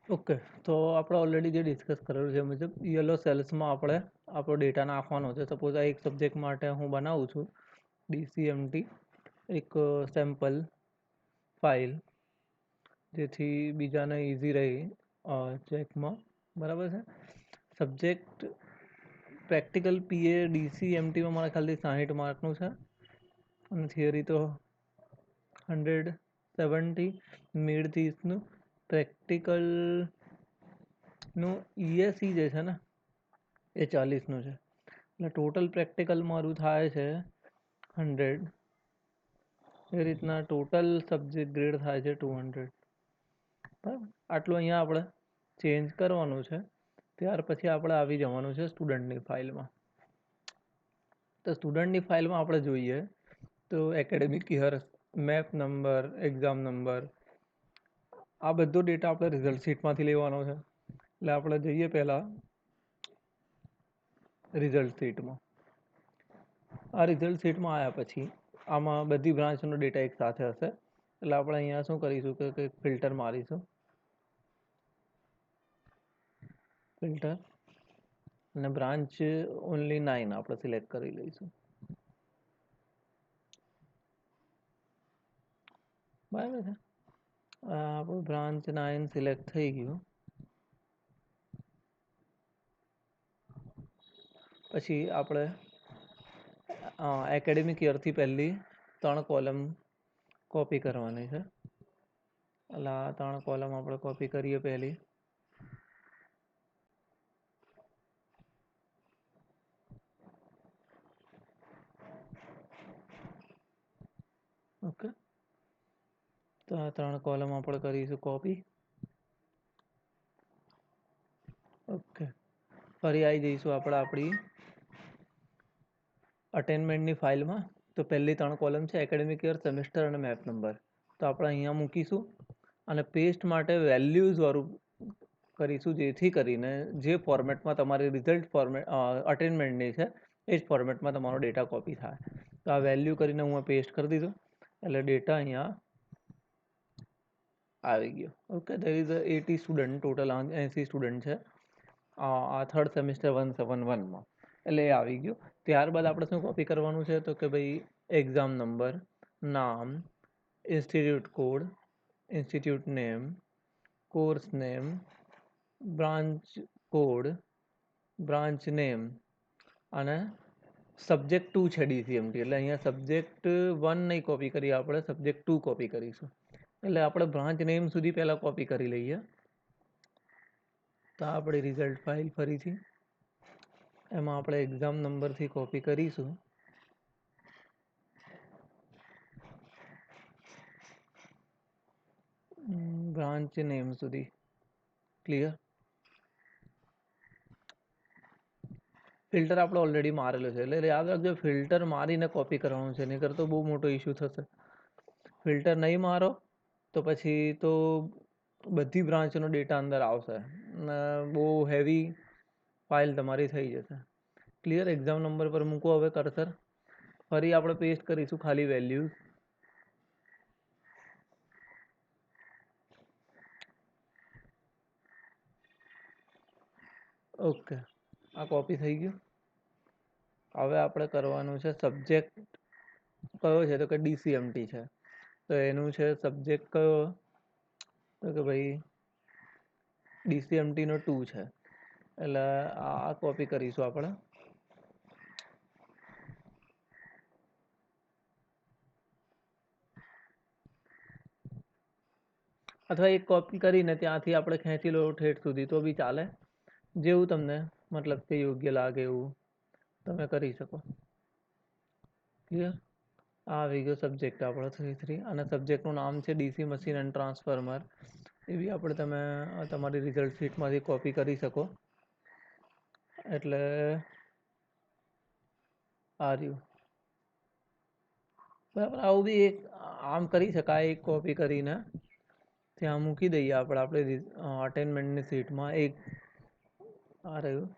Okay, તો આપણે already જે ડિસ્કસ કરેલું છે એ મુજબ યલો સેલ્સમાં આપણે આપણો ડેટા નાખવાનો છે. સપોઝ આ એક સબ્જેક્ટ માટે હું બનાવું છું DCMT એક સેમ્પલ ફાઇલ, જેથી બીજાને ઇઝી રહી ચેકમાં. બરાબર છે. સબ્જેક્ટ પ્રેક્ટિકલ PA DCMTમાં મારા ખ્યાલથી 60 માર્કનું છે અને થિયરી તો 170, મિડ 30નું. પ્રેક્ટિકલનું ESE જે છે ને એ 40નું છે. એટલે ટોટલ પ્રેક્ટિકલ મારું થાય છે 100. એ રીતના ટોટલ સબ્જેક્ટ ગ્રેડ થાય છે 200. બરાબર, આટલું અહીંયા આપણે ચેન્જ કરવાનું છે. ત્યાર પછી આપણે આવી જવાનું છે સ્ટુડન્ટની ફાઇલમાં. તો સ્ટુડન્ટની ફાઇલમાં આપણે જોઈએ તો academic year, map number, exam number, આ બધો ડેટા આપણે રિઝલ્ટ શીટમાંથી લેવાનો છે. એટલે આપણે જઈએ પહેલાં રિઝલ્ટ શીટમાં. આ રિઝલ્ટ શીટમાં આવ્યા પછી આમાં બધી બ્રાન્ચનો ડેટા એક સાથે હશે. એટલે આપણે અહીંયા શું કરીશું કે ફિલ્ટર મારીશું, ફિલ્ટર, અને બ્રાન્ચ ઓનલી 9 આપણે સિલેક્ટ કરી લઈશું. બરાબર છે. આપણું બ્રાન્ચ 9 સિલેક્ટ થઈ ગયું. પછી આપણે એકેડેમિક યરથી પહેલી 3 કોલમ કોપી કરવાની છે. એટલે આ 3 કોલમ આપણે કોપી કરીએ પહેલી. ઓકે, તો આ 3 કોલમ આપણે કરીશું કોપી. ઓકે, ફરી આવી જઈશું આપણે આપણી અટેનમેન્ટની ફાઇલમાં. તો પહેલી 3 કોલમ છે એકેડેમિક યર, સેમેસ્ટર અને મેપ નંબર. તો આપણે અહીંયા મૂકીશું અને પેસ્ટ માટે વેલ્યુઝ વાળું કરીશું, જેથી કરીને જે ફોર્મેટમાં તમારી રિઝલ્ટ ફોર્મેટ અટેનમેન્ટની છે એ જ ફોર્મેટમાં તમારો ડેટા કોપી થાય. તો આ વેલ્યુ કરીને હું પેસ્ટ કરી દીધું એટલે ડેટા અહીંયા આવી ગયો. Okay, there is 80 student, total 80 student છે આ થર્ડ સેમિસ્ટર 171માં. એટલે એ આવી ગયું. ત્યારબાદ આપણે શું કોપી કરવાનું છે તો કે ભાઈ એક્ઝામ નંબર, નામ, institute code, institute name, course name, branch code, branch name અને સબ્જેક્ટ 2 છે DCMT. એટલે અહીંયા સબ્જેક્ટ 1 નહીં કોપી કરીએ, આપણે સબ્જેક્ટ 2 કોપી કરીશું. એટલે આપણે બ્રાન્ચ નેમ સુધી પહેલાં કોપી કરી લઈએ. તો આપણી રિઝલ્ટ ફાઇલ ફરીથી એમાં આપણે એક્ઝામ નંબરથી કોપી કરીશું. બ્રાન્ચ નેમ સુધી ક્લિયર. ફિલ્ટર આપણે ઓલરેડી મારેલો છે એટલે યાદ રાખજો ફિલ્ટર મારીને કોપી કરવાનું છે, નહીં કરતો બહુ મોટો ઇશ્યુ થશે. ફિલ્ટર નહીં મારો તો પછી તો બધી બ્રાન્ચનો ડેટા અંદર આવશે અને બહુ હેવી ફાઇલ તમારી થઈ જશે. ક્લિયર. એક્ઝામ નંબર પર મૂકો હવે કર્સર. ફરી આપણે પેસ્ટ કરીશું ખાલી વેલ્યુઝ. ઓકે, આ કોપી થઈ ગયું. હવે આપણે કરવાનું છે સબ્જેક્ટ કયો છે તો કે DCMT છે. તો એનું છે સબ્જેક્ટ કયો તો કે ભાઈ DCMT નો 2 છે. એટલે આ કોપી કરીશું આપણે. અથવા એક કોપી કરીને ત્યાંથી આપણે ખેંચી લો ઠેઠ સુધી તો બી ચાલે. જેવું તમને મતલબ કે યોગ્ય લાગે એવું તમે કરી શકો. ક્લિયર. આ આવી ગયો સબ્જેક્ટ આપણો 3 અને સબ્જેક્ટનું નામ છે DC મશીન એન્ડ ટ્રાન્સફોર્મર. એ બી આપણે તમે તમારી રિઝલ્ટ શીટમાંથી કોપી કરી શકો. એટલે આ રહ્યું. બરાબર, આવું બી એક આમ કરી શકાય. એક કોપી કરીને ત્યાં મૂકી દઈએ આપણે અટેનમેન્ટની સીટમાં. એક આ રહ્યું,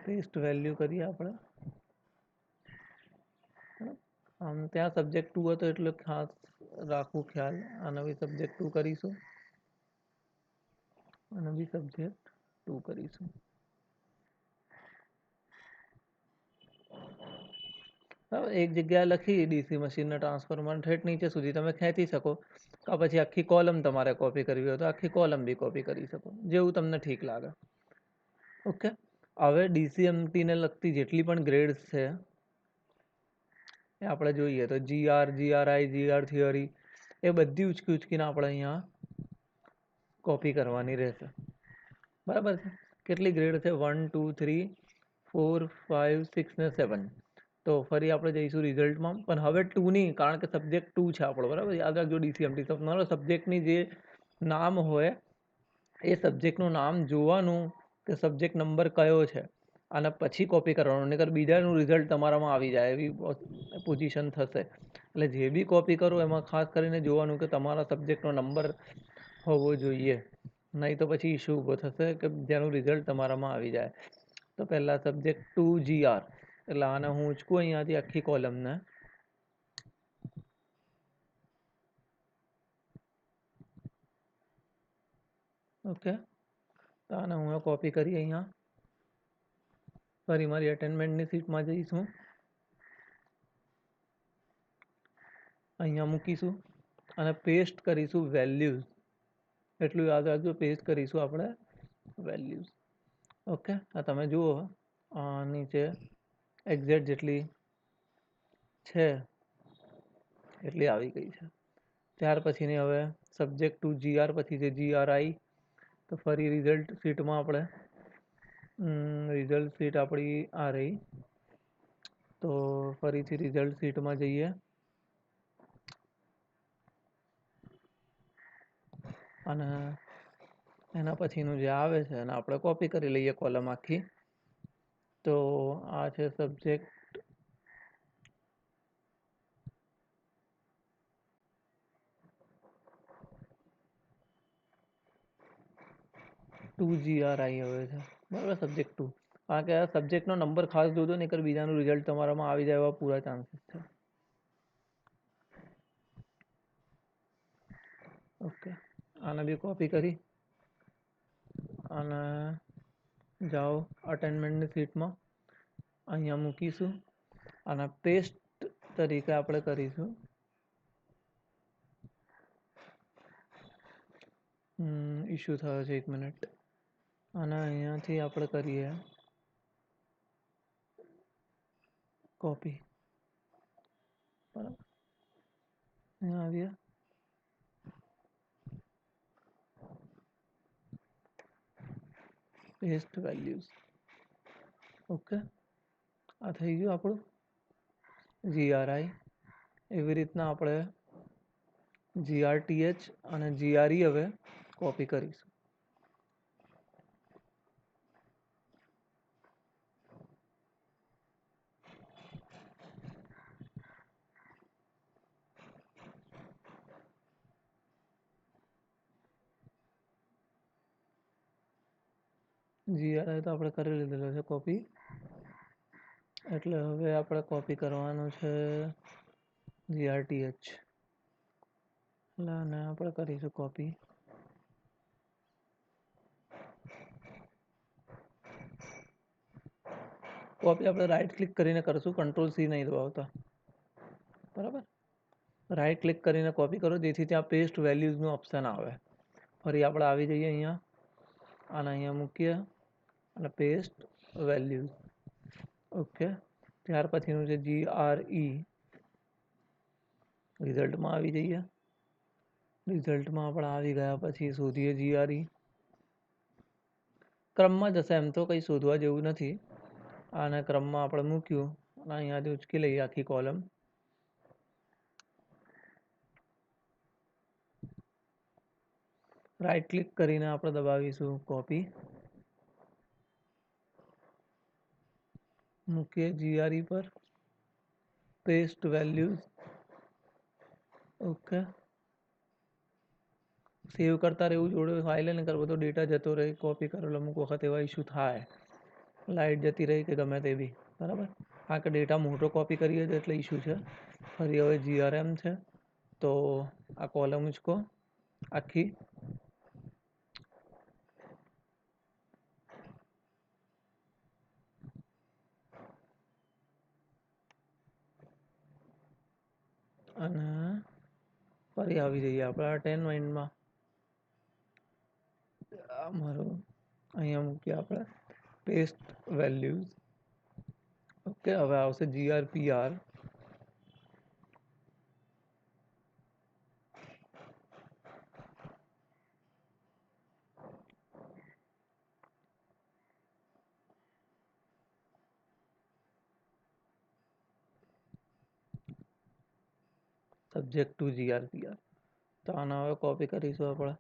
પેસ્ટ વેલ્યુ કરીએ આપણે. આમ ત્યાં સબ્જેક્ટ 2 હતો એટલે ખાસ રાખું ખ્યાલ. આને બી સબ્જેક્ટ 2 કરીશું, આને બી સબ્જેક્ટ 2 કરીશું. બરાબર, એક જગ્યાએ લખી ડીસી મશીનના ટ્રાન્સફોર્મર ઠેઠ નીચે સુધી તમે ખેંચી શકો, કા પછી આખી કોલમ તમારે કોપી કરવી હોય તો આખી કોલમ બી કોપી કરી શકો, જેવું તમને ઠીક લાગે. ઓકે, હવે ડીસીએમટીને લગતી જેટલી પણ ગ્રેડ્સ છે એ આપણે જોઈએ તો જીઆર, જીઆરઆઈ, જીઆર થિયરી એ બધી ઉચકી ઉચકીને આપણે અહીંયા કોપી કરવાની રહેશે. બરાબર છે. કેટલી ગ્રેડ છે? 1 2 3 4 5 6 ને 7. તો ફરી આપણે જઈશું રિઝલ્ટમાં, પણ હવે 2 નહીં, કારણ કે સબ્જેક્ટ 2 છે આપણો. બરાબર, યાદ રાખજો ડીસીએમટી તો તમારો સબ્જેક્ટની જે નામ હોય એ સબ્જેક્ટનું નામ જોવાનું કે સબ્જેક્ટ નંબર કયો છે અને પછી કોપી કરવાનું, નહીંતર બીજાનું રિઝલ્ટ તમારામાં આવી જાય એવી પોઝિશન થશે. એટલે જે બી કોપી કરો એમાં ખાસ કરીને જોવાનું કે તમારા સબ્જેક્ટનો નંબર હોવો જોઈએ, નહીં તો પછી ઇશ્યુ ઊભો થશે કે જેનું રિઝલ્ટ તમારામાં આવી જાય. તો પહેલાં સબ્જેક્ટ 2 જીઆર, એટલે આને હું ઉચકું અહીંયાથી આખી કોલમને. ઓકે, તો આને હું કોપી કરી અહીંયા ફરી મારી અટેનમેન્ટની સીટમાં જઈશું, અહીંયા મૂકીશું અને પેસ્ટ કરીશું વેલ્યુઝ. એટલું યાદ રાખજો, પેસ્ટ કરીશું આપણે વેલ્યુઝ. ઓકે, આ તમે જુઓ નીચે એક્ઝેક્ટ જેટલી છે એટલી આવી ગઈ છે. ત્યાર પછીની હવે સબ્જેક્ટ 2 જીઆર પછી જે જીઆરઆઈ, તો ફરી રિઝલ્ટ શીટમાં આપણે રિઝલ્ટ શીટ આપણી આ રહી, તો ફરીથી રિઝલ્ટ શીટમાં જઈએ અને એના પછીનું જે આવે છે એને આપણે કોપી કરી લઈએ કોલમ આખી. તો આ છે સબ્જેક્ટ 2 જીઆરઆઈ હવે છે. બરાબર, સબ્જેક્ટ 2, કારણ કે આ સબ્જેક્ટનો નંબર ખાસ જોજો, નહીંતર બીજાનું રિઝલ્ટ તમારામાં આવી જાય એવા પૂરા ચાન્સીસ છે. ઓકે, આને બી કોપી કરી અને જાઓ અટેનમેન્ટની સીટમાં, અહીંયા મૂકીશું અને પેસ્ટ તરીકે આપણે કરીશું ઇશ્યુ થયો છે, 1 મિનિટ. અને અહીંયાથી આપણે કરીએ કોપી. બરાબર, અહીંયા આવીએ, પેસ્ટ વેલ્યુઝ. ઓકે, આ થઈ ગયું આપણું જીઆરઆઈ. એવી રીતના આપણે જીઆરટીએચ અને જીઆરઈ હવે કોપી કરીશું. જીઆરઆઈ તો આપણે કરી લીધેલો છે કોપી, એટલે હવે આપણે કોપી કરવાનું છે જીઆરટીએચ. એટલે આને આપણે કરીશું કોપી. કોપી આપણે રાઈટ ક્લિક કરીને કરશું, કંટ્રોલ સી નહીં દબાવતા. બરાબર, રાઈટ ક્લિક કરીને કોપી કરો જેથી ત્યાં પેસ્ટ વેલ્યુઝનું ઓપ્શન આવે. ફરી આપણે આવી જઈએ અહીંયા, આને અહીંયા મૂકીએ અને પેસ્ટ વેલ્યુઝ. ઓકે, ત્યાર પછીનું છે જીઆરઈ. રિઝલ્ટમાં આવી જઈએ, રિઝલ્ટમાં આપણે આવી ગયા પછી શોધીએ જીઆરઈ. ક્રમમાં જશે, એમ તો કંઈ શોધવા જેવું નથી. આને ક્રમમાં આપણે મૂક્યું અને અહીંયાથી ઉચકી લઈએ આખી કોલમ. રાઈટ ક્લિક કરીને આપણે દબાવીશું કોપી, મૂકીએ જીઆરઈ પર, પેસ્ટ વેલ્યુઝ. ઓકે, સેવ કરતા રહેવું જોડે ફાઇલ, ને કરવો તો ડેટા જતો રહે. કોપી કરેલો અમુક વખત એવા ઇશ્યુ થાય, લાઇટ જતી રહી કે ગમે તે બી. બરાબર, હા, કે ડેટા મોટો કોપી કરીએ તો એટલે ઇશ્યુ છે. ફરી હવે જીઆરએમ છે, તો આ કોલમ ઉચકો આખી, અને ફરી આવી જઈએ આપણા 10 માઇન્ડમાં. મારું અહીંયા મૂકીએ આપણે પેસ્ટ વેલ્યુઝ. ઓકે, હવે આવશે GRPR. Subject to GRPR. તો આના હવે કોપી કરીશું આપણે.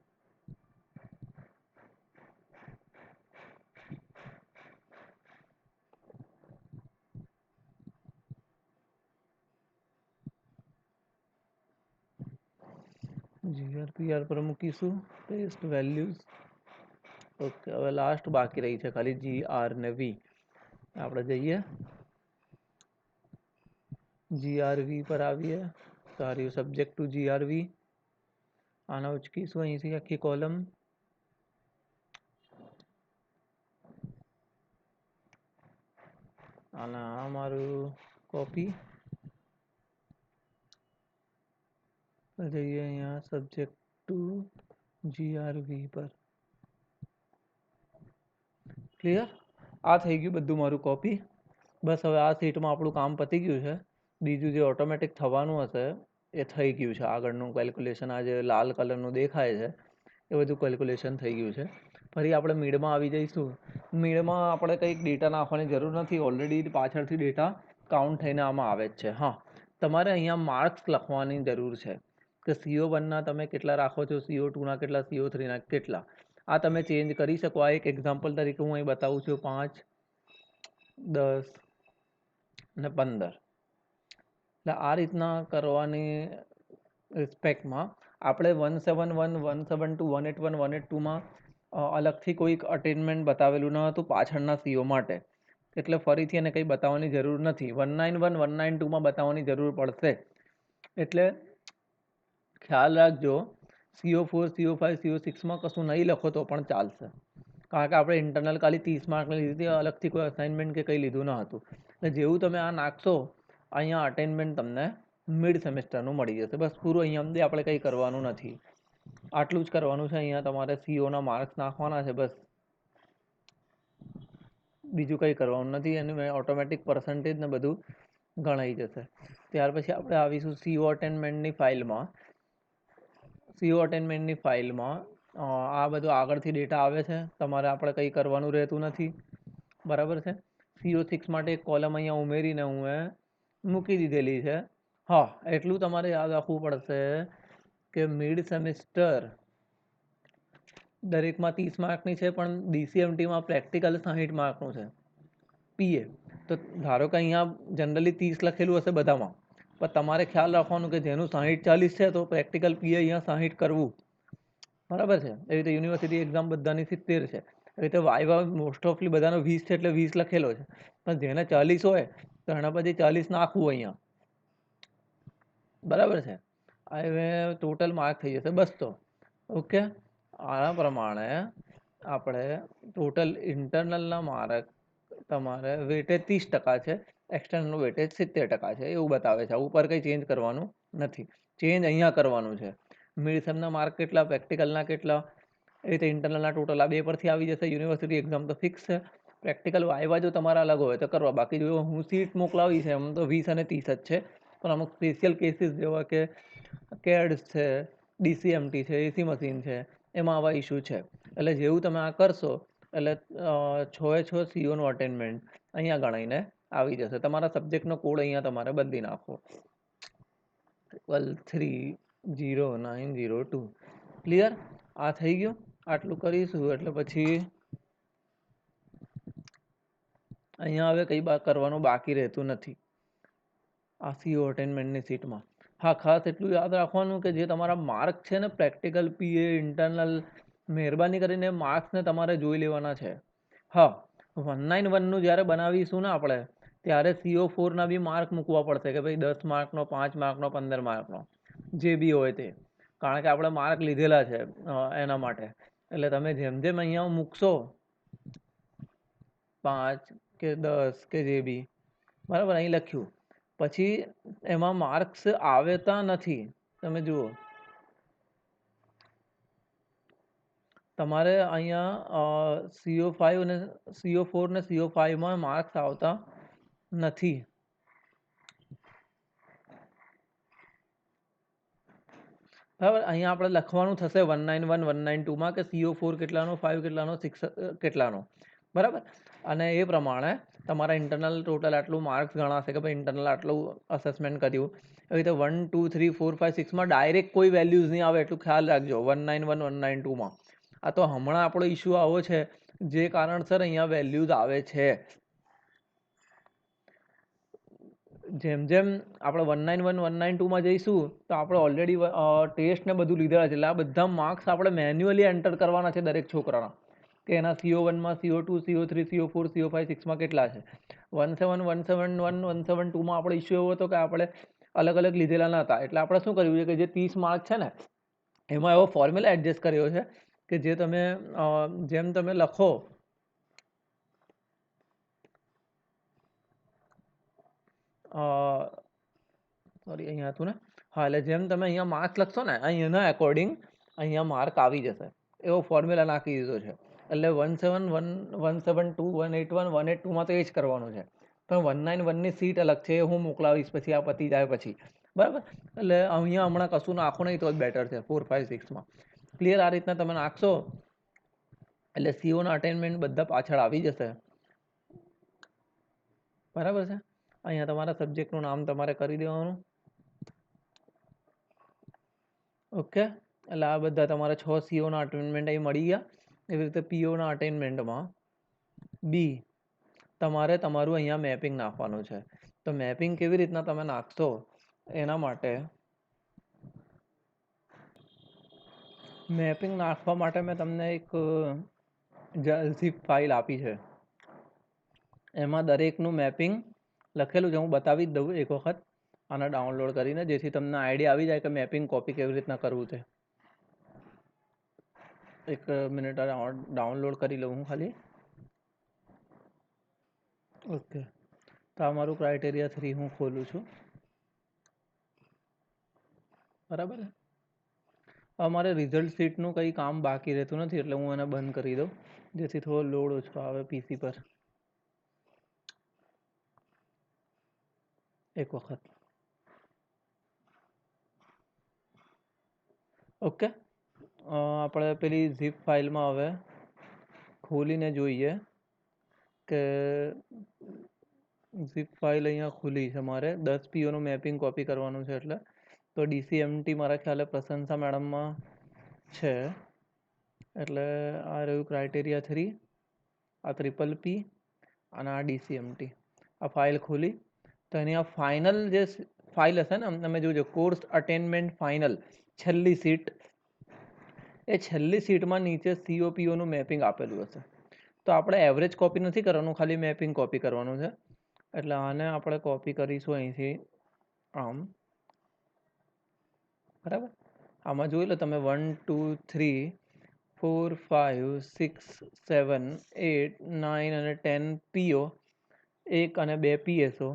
GRPR પર મૂકીશું પેસ્ટ વેલ્યુઝ. ઓકે, હવે લાસ્ટ બાકી રહી છે ખાલી GR ને V. આપણે જઈએ GRV પર આવીએ. સારી સબ્જેક્ટ ટુ GRV. આના ઉચકીશું અહીંથી આખી કોલમ. આના મારું કોપી. જઈએ અહીંયા સબ્જેક્ટ ટુ GRV પર. ક્લિયર? આ થઈ ગયું બધું મારું કોપી. બસ હવે આ સીટમાં આપણું કામ પતી ગયું છે. બીજું જે ઓટોમેટિક થવાનું હશે એ થઈ ગયું છે. આગળનું કેલ્ક્યુલેશન આ જે લાલ કલરનું દેખાય છે એ બધું કેલ્ક્યુલેશન થઈ ગયું છે. ફરી આપણે મિડમાં આવી જઈશું. મિડમાં આપણે કંઈક ડેટા નાખવાની જરૂર નથી. ઓલરેડી પાછળથી ડેટા કાઉન્ટ થઈને આમાં આવે જ છે. હા, તમારે અહીંયા માર્ક્સ લખવાની જરૂર છે કે CO1ના તમે કેટલા રાખો છો, CO2ના કેટલા, CO3ના કેટલા. આ તમે ચેન્જ કરી શકો. આ એક એક્ઝામ્પલ તરીકે હું અહીં બતાવું છું. 5, 10 અને 15. એટલે આ રીતના કરવાની રિસ્પેક્ટમાં આપણે 171, 172, 181, 182માં અલગથી કોઈક અટેનમેન્ટ બતાવેલું ન હતું પાછળના CO માટે. એટલે ફરીથી એને કંઈ બતાવવાની જરૂર નથી. 191, 192માં બતાવવાની જરૂર પડશે. એટલે ખ્યાલ રાખજો, CO4, CO5, CO6માં કશું નહીં લખો તો પણ ચાલશે. કારણ કે આપણે ઇન્ટરનલ ખાલી 30 માર્કની લીધી હતી, અલગથી કોઈ અસાઇનમેન્ટ કે કંઈ લીધું ન હતું. એટલે જેવું તમે આ નાખશો અહીંયા અટેનમેન્ટ તમને મિડ સેમેસ્ટરનું મળી જશે. બસ પૂરું. અહીંયા આપણે કંઈ કરવાનું નથી. આટલું જ કરવાનું છે. અહીંયા તમારે COના માર્ક્સ નાખવાના છે બસ. બીજું કંઈ કરવાનું નથી. એનું ઓટોમેટિક પર્સન્ટેજ ને બધું ગણાઈ જશે. ત્યાર પછી આપણે આવીશું CO અટેનમેન્ટની ફાઇલમાં. CO અટેનમેન્ટની ફાઇલમાં આ બધું આગળથી ડેટા આવે છે. તમારે આપણે કંઈ કરવાનું રહેતું નથી. બરાબર છે? CO6 માટે એક કોલમ અહીંયા ઉમેરીને હું મૂકી દીધેલી છે. હા, એટલું તમારે યાદ રાખવું પડશે કે મિડ સેમેસ્ટર દરેકમાં 30 માર્કની છે, પણ DCMTમાં પ્રેક્ટિકલ 60 માર્કનું છે. PA તો ધારો કે અહીંયા જનરલી 30 લખેલું હશે બધામાં, પણ તમારે ખ્યાલ રાખવાનું કે જેનું 60-40 છે તો પ્રેક્ટિકલ PA અહીંયા 60 કરવું. બરાબર છે? એવી રીતે યુનિવર્સિટી એક્ઝામ બધાની 70 છે. એવી રીતે વાઇવા મોસ્ટ ઓફલી બધાનો 20 છે એટલે 20 લખેલો છે. પણ જેને 40 હોય તો એના પછી 40 નાખવું અહીંયા. બરાબર છે? હવે ટોટલ માર્ક થઈ જશે 200. ઓકે, આના પ્રમાણે આપણે ટોટલ ઇન્ટરનલના માર્ક તમારે વેટેજ 30% છે, એક્સટર્નલનું વેટેજ 70% છે. એવું બતાવે છે. ઉપર કંઈ ચેન્જ કરવાનું નથી. ચેન્જ અહીંયા કરવાનું છે. મિડ સેમના માર્ક કેટલા, પ્રેક્ટિકલના કેટલા, એ રીતે ઇન્ટરનલના ટોટલ આ બે પરથી આવી જશે. યુનિવર્સિટી એક્ઝામ તો ફિક્સ છે. પ્રેક્ટિકલ વાઇવા જો તમારા અલગ હોય તો કરવા. બાકી જો હું સીટ મોકલાવી છે એમ તો 20 અને 30 જ છે. પણ અમુક સ્પેશિયલ કેસીસ જેવા કે CADS છે, DCMT છે, AC મશીન છે, એમાં આવા ઇસ્યુ છે. એટલે જેવું તમે આ કરશો એટલે 6 COનું અટેનમેન્ટ અહીંયા ગણાઈને આવી જશે. તમારા સબ્જેક્ટનો કોડ અહીંયા તમારે બદલી નાખો 30902. ક્લિયર? આ થઈ ગયું. આટલું કરીશું એટલે પછી અહીંયા હવે કંઈ કરવાનું બાકી રહેતું નથી આ CO અટેનમેન્ટની સીટમાં. હા, ખાસ એટલું યાદ રાખવાનું કે જે તમારા માર્ક છે ને પ્રેક્ટિકલ, PA, ઇન્ટરનલ, મહેરબાની કરીને માર્ક્સને તમારે જોઈ લેવાના છે. હા, 191નું જ્યારે બનાવીશું ને આપણે ત્યારે CO4ના બી માર્ક મૂકવા પડશે કે ભાઈ 10 માર્કનો, 5 માર્કનો, 15 માર્કનો. જે બી હોય તે, કારણ કે આપણે માર્ક લીધેલા છે એના માટે. એટલે તમે જેમ જેમ અહીંયા મૂકશો 5 કે 10 કે જે બી, બરાબર, અહીં લખ્યું પછી એમાં માર્ક્સ આવતા નથી. તમે જુઓ, તમારે અહીંયા CO5 અને CO4 ને CO5 માં માર્ક્સ આવતા નથી. બરાબર, અહીંયા આપણે લખવાનું થશે 191 192 માં કે CO4 કેટલાનો, 5 કેટલાનો, 6 કેટલાનો, બરાબર. અને એ પ્રમાણે તમારા ઇન્ટરનલ ટોટલ આટલું માર્ક્સ ગણાશે કે ભાઈ ઇન્ટરનલ આટલું અસેસમેન્ટ કર્યું. એવી રીતે 1 2 3 4 5 6 માં ડાયરેક્ટ કોઈ વેલ્યુઝ નહીં આવે, એટલું ખ્યાલ રાખજો. 191 192 માં આ તો હમણાં આપણો ઇશ્યુ આવો છે જે કારણસર અહીંયા વેલ્યુઝ આવે છે. જેમ જેમ આપણે 191 192 માં જઈશું તો આપણે ઓલરેડી ટેસ્ટ ને બધું લીધેલા છે, એટલે આ બધા માર્ક્સ આપણે મેન્યુઅલી એન્ટર કરવાના છે દરેક છોકરાના, કે એના CO1 માં, CO2 CO3 CO4 CO5 6 માં કેટલા છે. 17 171 172 માં આપણો ઇશ્યુ એવો હતો કે આપણે અલગ અલગ લીધેલા ન હતા, એટલે આપણે શું કર્યું છે કે જે 30 માર્ક છે ને એમાં એવો ફોર્મ્યુલા એડજસ્ટ કર્યો છે કે જે તમે જેમ તમે લખો સોરી અહીંયા હતું ને, હા, એટલે જેમ તમે અહીંયા માર્ક્સ લખશો ને અહીંયાના એકોર્ડિંગ અહીંયા માર્ક આવી જશે, એવો ફોર્મ્યુલા નાખી દીધો છે. એટલે 171 172 181 182 માં તો એ જ કરવાનું છે, પણ 191 ની સીટ અલગ છે, હું મોકલાવીશ પછી આ પતી જાય પછી, બરાબર. એટલે અહીંયા હમણાં કશું નાખો નહીં તો જ બેટર છે 4 5 6 માં. ક્લિયર? આ રીતના તમે નાખશો એટલે સીઓના અટેનમેન્ટ બધા પાછળ આવી જશે, બરાબર છે. અહીંયા તમારા સબ્જેક્ટનું નામ તમારે કરી દેવાનું. ઓકે, એટલે આ બધા તમારા 6 સીઓના અટેનમેન્ટ અહીં મળી ગયા. એવી રીતે પીઓના અટેનમેન્ટમાં બી તમારે તમારું અહીંયા મેપિંગ નાખવાનું છે. તો મેપિંગ કેવી રીતના તમે નાખશો એના માટે મેપિંગ નાખવા માટે મેં તમને એક ઝીપ ફાઇલ આપી છે, એમાં દરેકનું મેપિંગ લખેલું છે. હું બતાવી જ દઉં એક વખત આને ડાઉનલોડ કરીને, જેથી તમને આઈડિયા આવી જાય કે મેપિંગ કોપી કેવી રીતના કરવું છે. એક મિનિટ ડાઉનલોડ કરી લઉં હું ખાલી. ઓકે, તો આ મારું ક્રાઇટેરિયા 3 હું ખોલું છું, બરાબર. અમારે રિઝલ્ટ શીટનું કંઈ કામ બાકી રહેતું નથી, એટલે હું એને બંધ કરી દઉં જેથી થોડો લોડ ઓછો આવે પીસી પર. એક વખત ઓકે, આપણે પેલી ઝીપ ફાઇલમાં હવે ખોલીને જોઈએ કે ઝીપ ફાઇલ અહીંયા ખુલી છે. મારે 10 પીઓનું મેપિંગ કોપી કરવાનું છે, એટલે તો DCMT મારા ખ્યાલે પ્રશંસા મેડમમાં છે, એટલે આ રહ્યું ક્રાઇટેરિયા 3, આ PPP અને આ DCMT. આ ફાઇલ ખોલી તો એની આ ફાઇનલ જે ફાઇલ હશે ને, તમે જોજો કોર્સ અટેનમેન્ટ ફાઇનલ, છેલ્લી સીટ, એ છેલ્લી સીટમાં નીચે COPOનું મેપિંગ આપેલું હશે. તો આપણે એવરેજ કોપી નથી કરવાનું, ખાલી મેપિંગ કોપી કરવાનું છે. એટલે આને આપણે કોપી કરીશું અહીંથી આમ, બરાબર. આમાં જોઈ લો તમે 1 2 3 4 5 6 7 8 9 અને 10 PO, 1 અને 2 PSO,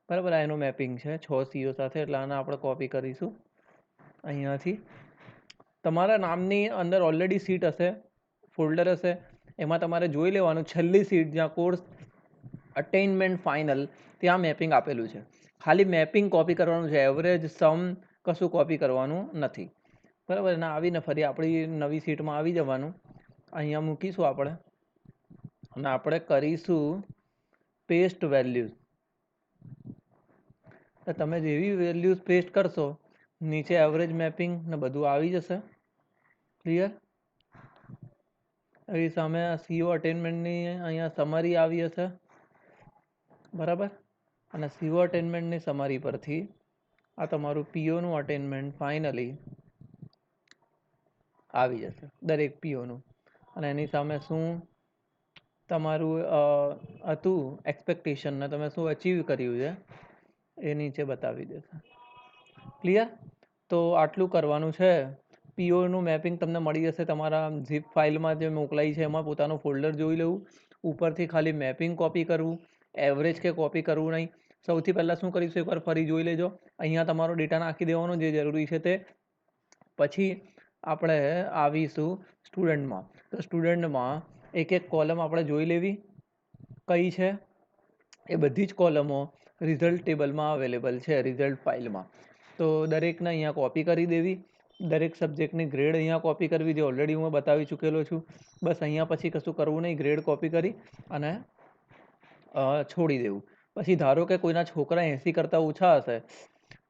બરાબર. આ એનું મેપિંગ છે 6 CO સાથે. એટલે આને આપણે કોપી કરીશું અહીંયાથી. તમારા નામની અંદર ઓલરેડી સીટ હશે, ફોલ્ડર હશે, એમાં તમારે જોઈ લેવાનું છેલ્લી સીટ જ્યાં કોર્સ અટેનમેન્ટ ફાઇનલ, ત્યાં મેપિંગ આપેલું છે. ખાલી મેપિંગ કોપી કરવાનું છે, એવરેજ સમ કશું કોપી કરવાનું નથી, બરાબર. અને આવીને ફરી આપણી નવી સીટમાં આવી જવાનું, અહીંયા મૂકીશું આપણે અને આપણે કરીશું પેસ્ટ વેલ્યુઝ. તમે જેવી વેલ્યુઝ પેસ્ટ કરશો નીચે એવરેજ મેપિંગ ને બધું આવી જશે. ક્લિયર? એવી સામે CO અટેનમેન્ટની અહીંયા સમરી આવી હશે, બરાબર. અને CO અટેનમેન્ટની સમરી પરથી આ તમારું POનું અટેનમેન્ટ ફાઇનલી આવી જશે, દરેક POનું. અને એની સામે શું તમારું હતું એક્સપેક્ટેશન ને તમે શું અચીવ કર્યું છે એ નીચે બતાવી દેશે. ક્લિયર? તો આટલું કરવાનું છે. પીઓનું મેપિંગ તમને મળી જશે તમારા ઝીપ ફાઇલમાં જે મોકલાઈ છે એમાં પોતાનું ફોલ્ડર જોઈ લેવું, ઉપરથી ખાલી મેપિંગ કોપી કરવું, એવરેજ કે કોપી કરવું નહીં. સૌથી પહેલાં શું કરીશું એકવાર ફરી જોઈ લેજો. અહીંયા તમારો ડેટા નાખી દેવાનો જે જરૂરી છે તે. પછી આપણે આવીશું સ્ટુડન્ટમાં. તો સ્ટુડન્ટમાં એક એક કોલમ આપણે જોઈ લેવી કઈ છે. એ બધી જ કોલમો રિઝલ્ટ ટેબલમાં અવેલેબલ છે, રિઝલ્ટ ફાઇલમાં. તો દરેકને અહીંયા કોપી કરી દેવી. દરેક સબ્જેક્ટની ગ્રેડ અહીંયા કોપી કરવી, જે ઓલરેડી હું બતાવી ચૂકેલો છું. બસ અહીંયા પછી કશું કરવું નહીં, ગ્રેડ કોપી કરી અને છોડી દેવું. પછી ધારો કે કોઈના છોકરા 80 કરતાં ઓછા હશે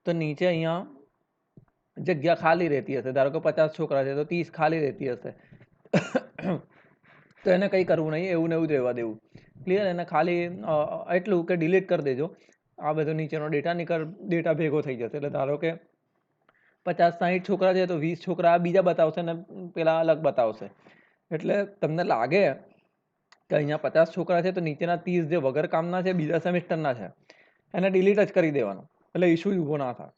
તો નીચે અહીંયા જગ્યા ખાલી રહેતી હશે. ધારો કે 50 છોકરા છે તો 30 ખાલી રહેતી હશે. તો એને કંઈ કરવું નહીં, એવું ને એવું જ રહેવા દેવું. ક્લિયર? એને ખાલી એટલું કે ડિલીટ કરી દેજો. આ બધો નીચેનો ડેટા ભેગો થઈ જશે. એટલે ધારો કે 50-60 છોકરા છે તો 20 છોકરા આ બીજા બતાવશે ને પેલા અલગ બતાવશે. એટલે તમને લાગે કે અહીંયા 50 છોકરા છે તો નીચેના 30 જે વગર કામના છે, બીજા સેમિસ્ટરના છે, એને ડિલીટ જ કરી દેવાનું. એટલે ઇશ્યુ ઊભો ના થાય.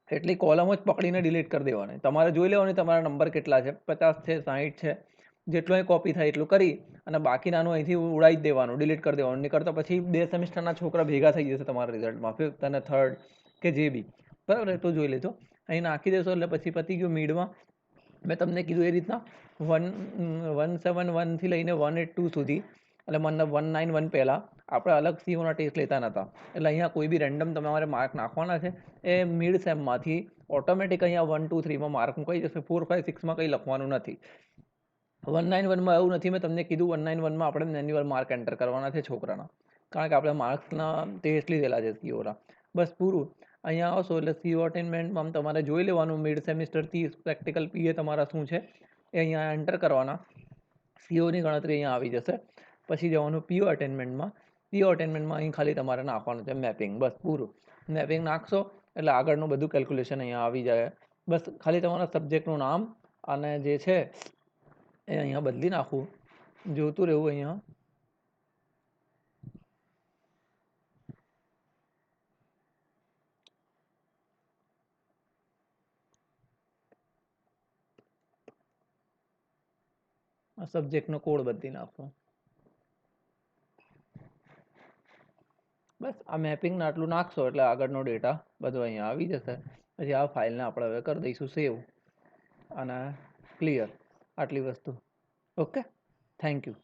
એટલી કોલમ જ પકડીને ડિલીટ કરી દેવાની. તમારે જોઈ લેવાની તમારા નંબર કેટલા છે, 50 છે, 60 છે, જેટલો અહીં કોપી થાય એટલું કરી અને બાકીનાનું અહીંથી ઉડાવી જ દેવાનું, ડિલીટ કરી દેવાનું. નહીં કરતા પછી 2 સેમિસ્ટરના છોકરા ભેગા થઈ જશે તમારા રિઝલ્ટમાં, 5th અને 3rd કે જે બી. બરાબર? તો જોઈ લેજો. અહીં નાખી દેશો એટલે પછી પતી ગયું. મિડમાં મેં તમને કીધું એ રીતના 171થી લઈને 182 સુધી, એટલે 191 પહેલાં આપણે અલગ સીઓના ટેસ્ટ લેતા નહોતા. એટલે અહીંયા કોઈ બી રેન્ડમ તમારે માર્ક નાખવાના છે. એ મિડ સેમમાંથી ઓટોમેટિક અહીંયા 1, 2, 3માં માર્ક મુકાઈ જશે. 4, 5, 6માં કંઈ લખવાનું નથી. 191માં એવું નથી. મેં તમને કીધું 191માં આપણે મેન્યુઅલ માર્ક એન્ટર કરવાના છે છોકરાના, કારણ કે આપણે માર્ક્સના ટેસ્ટ લીધેલા છે સીઓના. બસ પૂરું. અહીંયા આવશો એટલે સીઓ અટેનમેન્ટમાં તમારે જોઈ લેવાનું મિડ સેમિસ્ટરથી પ્રેક્ટિકલ પીએ તમારા શું છે એ અહીંયા એન્ટર કરવાના. સીઓની ગણતરી અહીંયા આવી જશે. પછી જવાનું પીઓ અટેનમેન્ટમાં. પીઓ અટેનમેન્ટમાં અહીં ખાલી તમારે નાખવાનું છે મેપિંગ. બસ પૂરું. મેપિંગ નાખશો એટલે આગળનું બધું કેલ્ક્યુલેશન અહીંયા આવી જાય. બસ ખાલી તમારા સબ્જેક્ટનું નામ અને જે છે એ અહીંયા બદલી નાખવું, જોતું રહેવું અહીંયા. આ સબ્જેક્ટનો કોડ બદલી નાખવો. બસ આ મેપિંગને આટલું નાખશો એટલે આગળનો ડેટા બધો અહીંયા આવી જશે. પછી આ ફાઇલને આપણે હવે કરી દઈશું સેવ અને ક્લિયર. આટલી વસ્તુ. Okay, thank you.